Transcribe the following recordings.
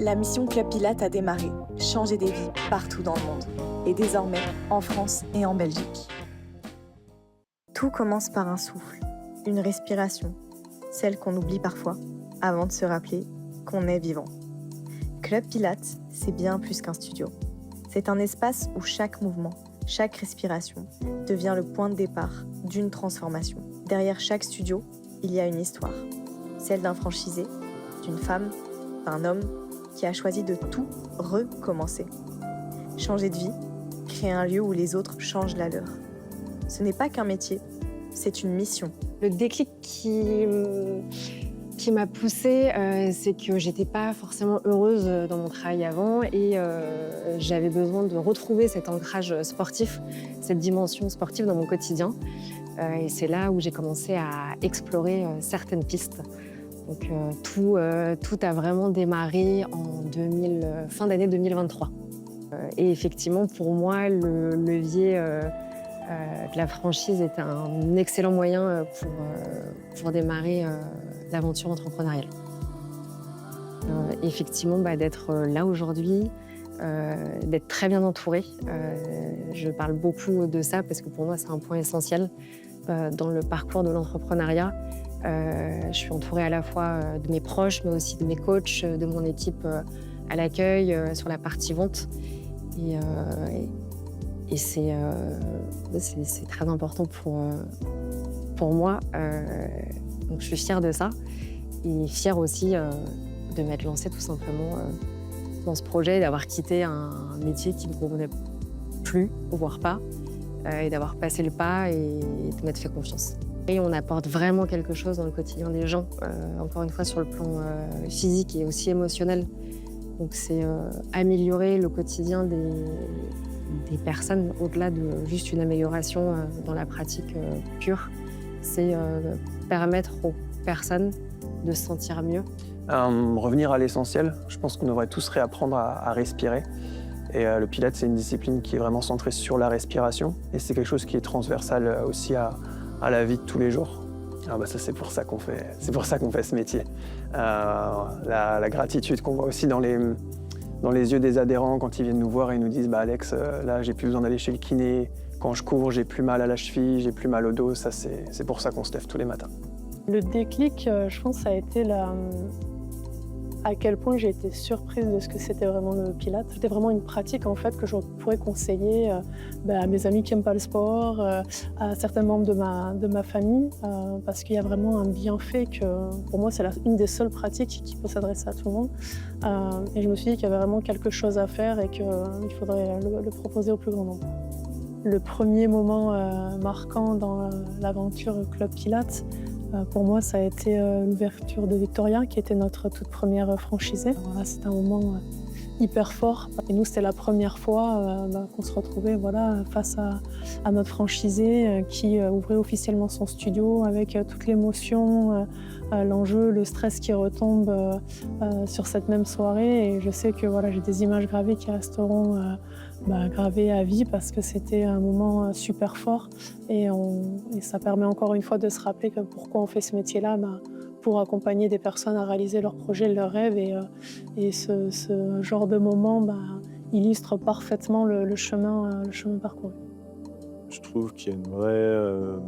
La mission Club Pilates a démarré, changer des vies partout dans le monde. Et désormais, en France et en Belgique. Tout commence par un souffle, une respiration, celle qu'on oublie parfois, avant de se rappeler qu'on est vivant. Club Pilates, c'est bien plus qu'un studio. C'est un espace où chaque mouvement, chaque respiration devient le point de départ d'une transformation. Derrière chaque studio, il y a une histoire. Celle d'un franchisé, d'une femme, d'un homme qui a choisi de tout recommencer. Changer de vie, créer un lieu où les autres changent la leur. Ce n'est pas qu'un métier, c'est une mission. Le déclic qui m'a poussée, c'est que j'étais pas forcément heureuse dans mon travail avant et j'avais besoin de retrouver cet ancrage sportif, cette dimension sportive dans mon quotidien. Et c'est là où j'ai commencé à explorer certaines pistes. Donc tout a vraiment démarré en fin d'année 2023. Et effectivement, pour moi, le levier de la franchise était un excellent moyen pour démarrer l'aventure entrepreneuriale. Effectivement, d'être là aujourd'hui, d'être très bien entourée. Je parle beaucoup de ça parce que pour moi, c'est un point essentiel dans le parcours de l'entrepreneuriat. Je suis entourée à la fois de mes proches, mais aussi de mes coachs, de mon équipe à l'accueil, sur la partie vente. Et c'est très important pour moi. Donc je suis fière de ça et fière aussi de m'être lancée tout simplement dans ce projet, d'avoir quitté un métier qui ne me convenait plus, voire pas, et d'avoir passé le pas et de m'être fait confiance. Et on apporte vraiment quelque chose dans le quotidien des gens, encore une fois sur le plan physique et aussi émotionnel. Donc c'est améliorer le quotidien des personnes au-delà de juste une amélioration dans la pratique pure. C'est permettre aux personnes de se sentir mieux. Revenir à l'essentiel, je pense qu'on devrait tous réapprendre à respirer. Et le Pilates, c'est une discipline qui est vraiment centrée sur la respiration. Et c'est quelque chose qui est transversal aussi à la vie de tous les jours. Ça, c'est pour ça qu'on fait ce métier. La gratitude qu'on voit aussi dans les yeux des adhérents quand ils viennent nous voir et nous disent Alex, là, j'ai plus besoin d'aller chez le kiné. Quand je cours, j'ai plus mal à la cheville, j'ai plus mal au dos. Ça, c'est pour ça qu'on se lève tous les matins. Le déclic, je pense, ça a été à quel point j'ai été surprise de ce que c'était vraiment le Pilates. C'était vraiment une pratique en fait que je pourrais conseiller à mes amis qui n'aiment pas le sport, à certains membres de ma famille, parce qu'il y a vraiment un bienfait que pour moi c'est une des seules pratiques qui peut s'adresser à tout le monde. Et je me suis dit qu'il y avait vraiment quelque chose à faire et qu'il faudrait le proposer au plus grand nombre. Le premier moment marquant dans l'aventure Club Pilates, pour moi, ça a été l'ouverture de Victoria, qui était notre toute première franchisée. Voilà, c'était un moment hyper fort. Et nous, c'était la première fois qu'on se retrouvait face à notre franchisée qui ouvrait officiellement son studio avec toute l'émotion, l'enjeu, le stress qui retombe sur cette même soirée. Et je sais que j'ai des images gravées qui resteront gravées à vie parce que c'était un moment super fort. Et ça permet encore une fois de se rappeler que pourquoi on fait ce métier-là, pour accompagner des personnes à réaliser leurs projets, leurs rêves. Et ce genre de moment illustre parfaitement le chemin parcouru. Je trouve qu'il y a une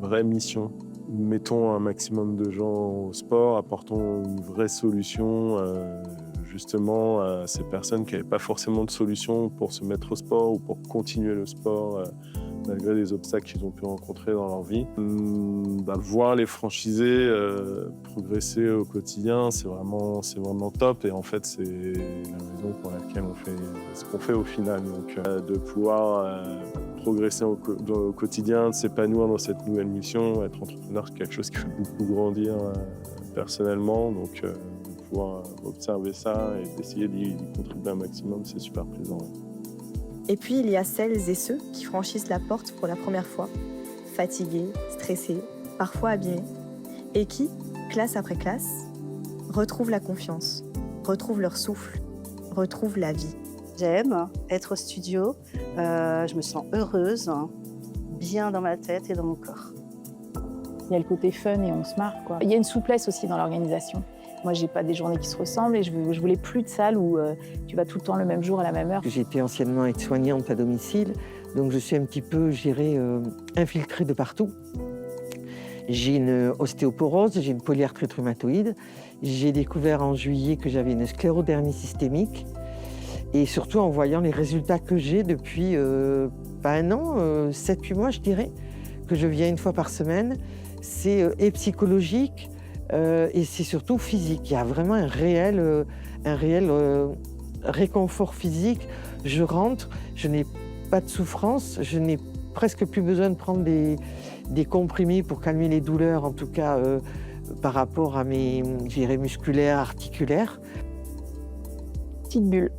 vraie mission. Mettons un maximum de gens au sport, apportons une vraie solution justement à ces personnes qui n'avaient pas forcément de solution pour se mettre au sport ou pour continuer le sport malgré les obstacles qu'ils ont pu rencontrer dans leur vie. Voir les franchisés progresser au quotidien, c'est vraiment top. Et en fait, c'est la raison pour laquelle on fait ce qu'on fait au final. Donc, de pouvoir progresser au quotidien, de s'épanouir dans cette nouvelle mission, être entrepreneur, c'est quelque chose qui fait beaucoup grandir personnellement. Donc, de pouvoir observer ça et d'essayer d'y contribuer un maximum, c'est super plaisant. Et puis, il y a celles et ceux qui franchissent la porte pour la première fois, fatigués, stressés, parfois abîmés, et qui, classe après classe, retrouvent la confiance, retrouvent leur souffle, retrouvent la vie. J'aime être au studio, je me sens heureuse, bien dans ma tête et dans mon corps. Il y a le côté fun et on se marre, quoi. Il y a une souplesse aussi dans l'organisation. Moi, j'ai pas des journées qui se ressemblent et je voulais plus de salles où tu vas tout le temps le même jour à la même heure. J'étais anciennement aide-soignante à domicile, donc je suis un petit peu, je dirais, infiltrée de partout. J'ai une ostéoporose, j'ai une polyarthrite rhumatoïde. J'ai découvert en juillet que j'avais une sclérodermie systémique. Et surtout en voyant les résultats que j'ai depuis pas un an, 7-8 mois, je dirais, que je viens une fois par semaine, c'est et psychologique et c'est surtout physique. Il y a vraiment un réel réconfort physique. Je rentre, je n'ai pas de souffrance, je n'ai presque plus besoin de prendre des comprimés pour calmer les douleurs, en tout cas par rapport à mes, je dirais, musculaires, articulaires. Petite bulle,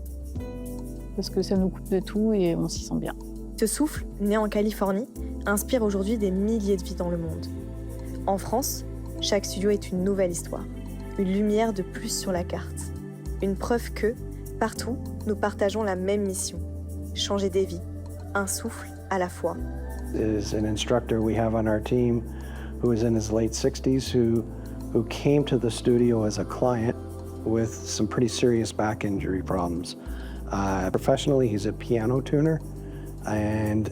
parce que ça nous coupe de tout et on s'y sent bien. Ce souffle, né en Californie, inspire aujourd'hui des milliers de vies dans le monde. En France, chaque studio est une nouvelle histoire, une lumière de plus sur la carte. Une preuve que, partout, nous partageons la même mission, changer des vies, un souffle à la fois. Is an instructor we have on our team who is in his late 60s who came to the studio as a client with some pretty serious back injury problems. Professionally, he's a piano tuner, and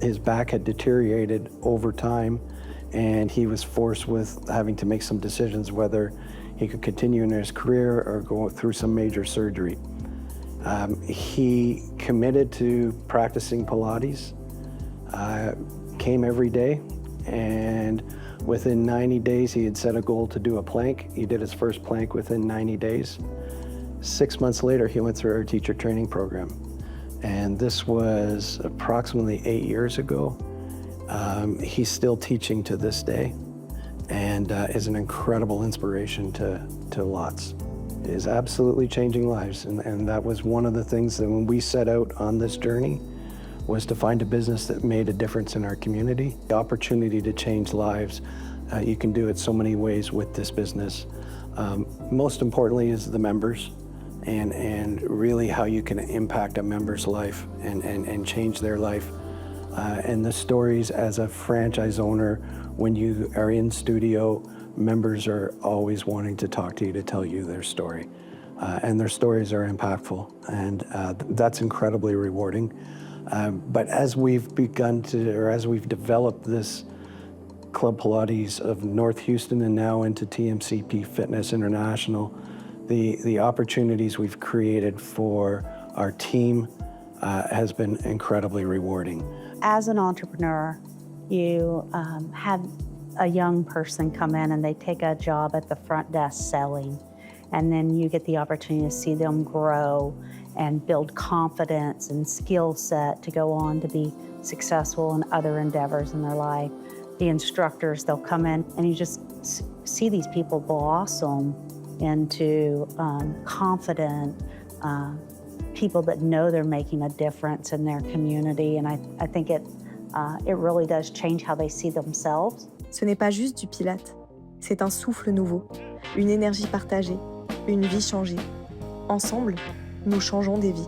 his back had deteriorated over time, and he was forced with having to make some decisions whether he could continue in his career or go through some major surgery. He committed to practicing Pilates, came every day, and within 90 days he had set a goal to do a plank. He did his first plank within 90 days. 6 months later, he went through our teacher training program. And this was approximately 8 years ago. He's still teaching to this day and is an incredible inspiration to lots. It is absolutely changing lives. And that was one of the things that when we set out on this journey was to find a business that made a difference in our community. The opportunity to change lives, you can do it so many ways with this business. Most importantly is the members. And really how you can impact a member's life and change their life. And the stories as a franchise owner, when you are in studio, members are always wanting to talk to you to tell you their story. And their stories are impactful, and that's incredibly rewarding. But as we've developed this Club Pilates of North Houston and now into TMCP Fitness International, the opportunities we've created for our team has been incredibly rewarding. As an entrepreneur, you have a young person come in and they take a job at the front desk selling, and then you get the opportunity to see them grow and build confidence and skill set to go on to be successful in other endeavors in their life. The instructors, they'll come in and you just see these people blossom into confident people that know they're making a difference in their community. And I think it really does change how they see themselves. Ce n'est pas juste du Pilate, c'est un souffle nouveau, une énergie partagée, une vie changée. Ensemble, nous changeons des vies.